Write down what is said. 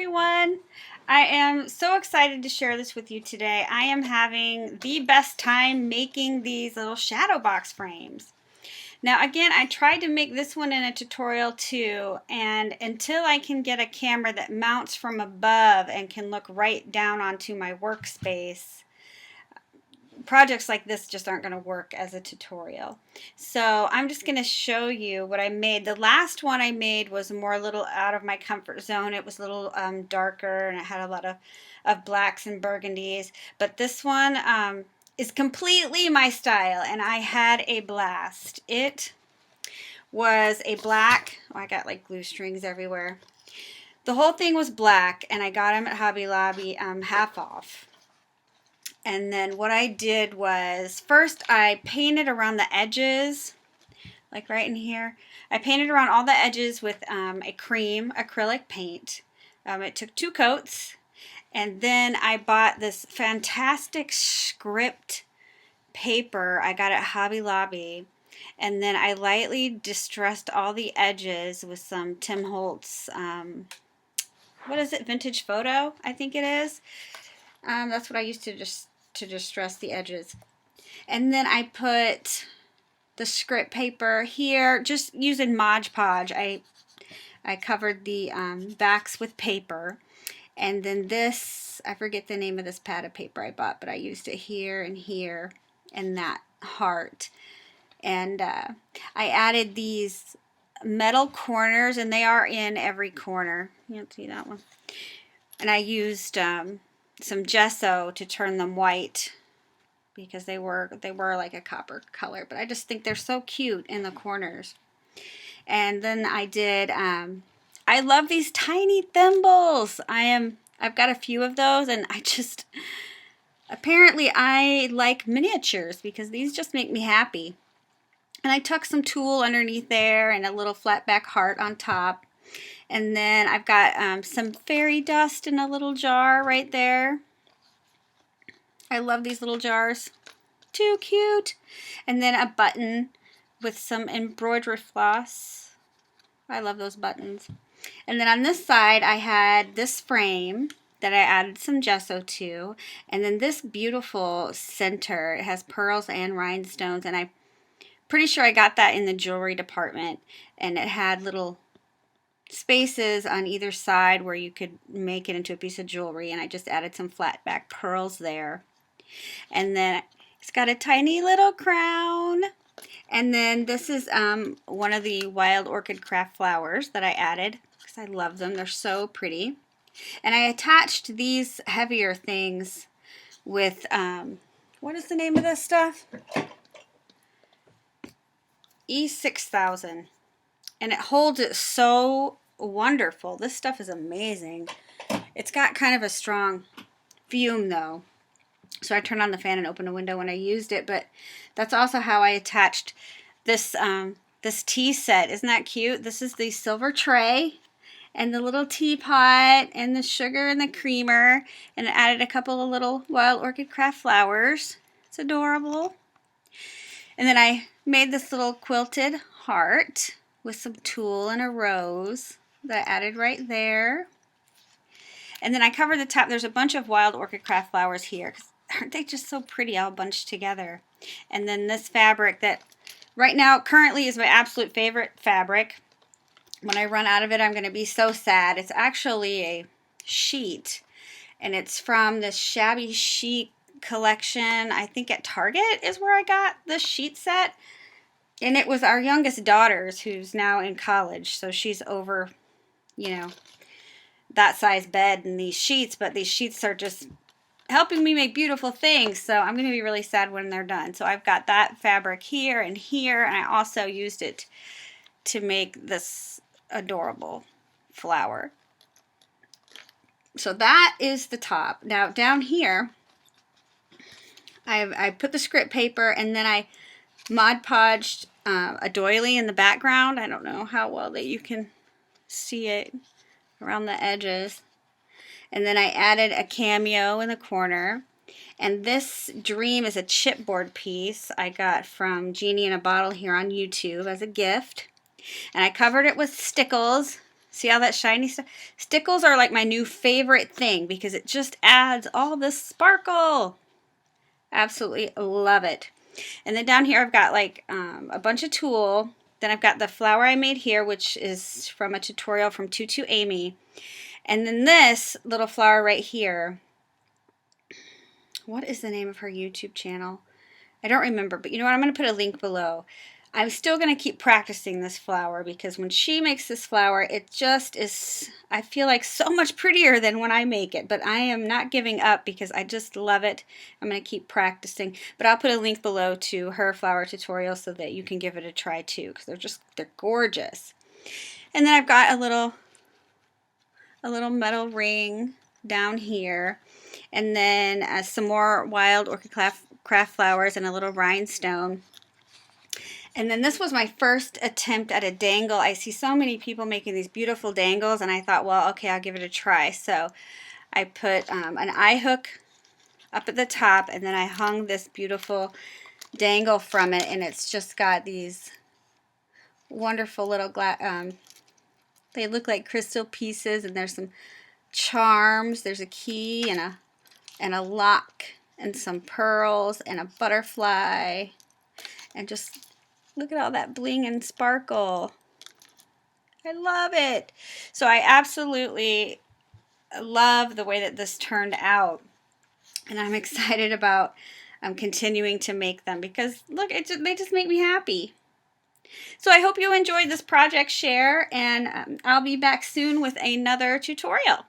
everyone. I am so excited to share this with you today. I am having the best time making these little shadow box frames. Now again, I tried to make this one in a tutorial too, and until I can get a camera that mounts from above and can look right down onto my workspace, projects like this just aren't going to work as a tutorial. So I'm just going to show you what I made. The last one I made was more a little out of my comfort zone. It was a little darker, and it had a lot of blacks and burgundies. But this one is completely my style, and I had a blast. It was a black, oh, I got like glue strings everywhere. The whole thing was black, and I got them at Hobby Lobby half off. And then what I did was, first I painted around the edges, like right in here. I painted around all the edges with a cream acrylic paint. It took 2 coats. And then I bought this fantastic script paper I got at Hobby Lobby. And then I lightly distressed all the edges with some Tim Holtz, what is it, Vintage Photo, I think it is. That's what I used to distress the edges. And then I put the script paper here, just using Mod Podge. I covered the backs with paper. And then this, I forget the name of this pad of paper I bought, but I used it here and here and that heart. And I added these metal corners, and they are in every corner. You don't see that one. And I used some gesso to turn them white because they were like a copper color, but I just think they're so cute in the corners. And then I did I love these tiny thimbles. I've got a few of those, and apparently I like miniatures because these just make me happy. And I tucked some tulle underneath there and a little flat back heart on top. And then I've got some fairy dust in a little jar right there. I love these little jars. Too cute. And then a button with some embroidery floss. I love those buttons. And then on this side I had this frame that I added some gesso to. And then this beautiful center. It has pearls and rhinestones. And I'm pretty sure I got that in the jewelry department. And it had little spaces on either side where you could make it into a piece of jewelry, and I just added some flat back pearls there. And then it's got a tiny little crown. And then this is one of the wild orchid craft flowers that I added because I love them. They're so pretty. And I attached these heavier things with what is the name of this stuff? E6000. And it holds it so wonderful. This stuff is amazing. It's got kind of a strong fume though. So I turned on the fan and opened a window when I used it. But that's also how I attached this this tea set. Isn't that cute? This is the silver tray and the little teapot and the sugar and the creamer. And it added a couple of little wild orchid craft flowers. It's adorable. And then I made this little quilted heart with some tulle and a rose that I added right there. And then I covered the top. There's a bunch of wild orchid craft flowers here. Aren't they just so pretty all bunched together? And then this fabric that right now currently is my absolute favorite fabric. When I run out of it, I'm going to be so sad. It's actually a sheet, and it's from this Shabby Chic collection. I think at Target is where I got this sheet set. And it was our youngest daughter's, who's now in college. So she's over, you know, that size bed and these sheets. But these sheets are just helping me make beautiful things. So I'm going to be really sad when they're done. So I've got that fabric here and here. And I also used it to make this adorable flower. So that is the top. Now down here, I put the script paper, and then I Mod Podged a doily in the background. I don't know how well that you can see it around the edges. And then I added a cameo in the corner. And this dream is a chipboard piece I got from Genie in a Bottle here on YouTube as a gift. And I covered it with stickles See all that shiny stuff? Stickles are like my new favorite thing because it just adds all this sparkle. Absolutely love it. And then down here I've got like a bunch of tulle. Then I've got the flower I made here, which is from a tutorial from Tutu Amy. And then this little flower right here. What is the name of her YouTube channel? I don't remember, but you know what? I'm going to put a link below. I'm still going to keep practicing this flower because when she makes this flower, it just is, I feel like, so much prettier than when I make it. But I am not giving up because I just love it. I'm going to keep practicing. But I'll put a link below to her flower tutorial so that you can give it a try too because they're gorgeous. And then I've got a little metal ring down here. And then some more wild orchid craft flowers and a little rhinestone. And then this was my first attempt at a dangle. I see so many people making these beautiful dangles, and I thought, well, okay, I'll give it a try. So I put an eye hook up at the top, and then I hung this beautiful dangle from it, and it's just got these wonderful little they look like crystal pieces, and there's some charms. There's a key and a lock and some pearls and a butterfly, and just look at all that bling and sparkle. I love it. So I absolutely love the way that this turned out. And I'm excited about continuing to make them because, look, they just make me happy. So I hope you enjoyed this project share, and I'll be back soon with another tutorial.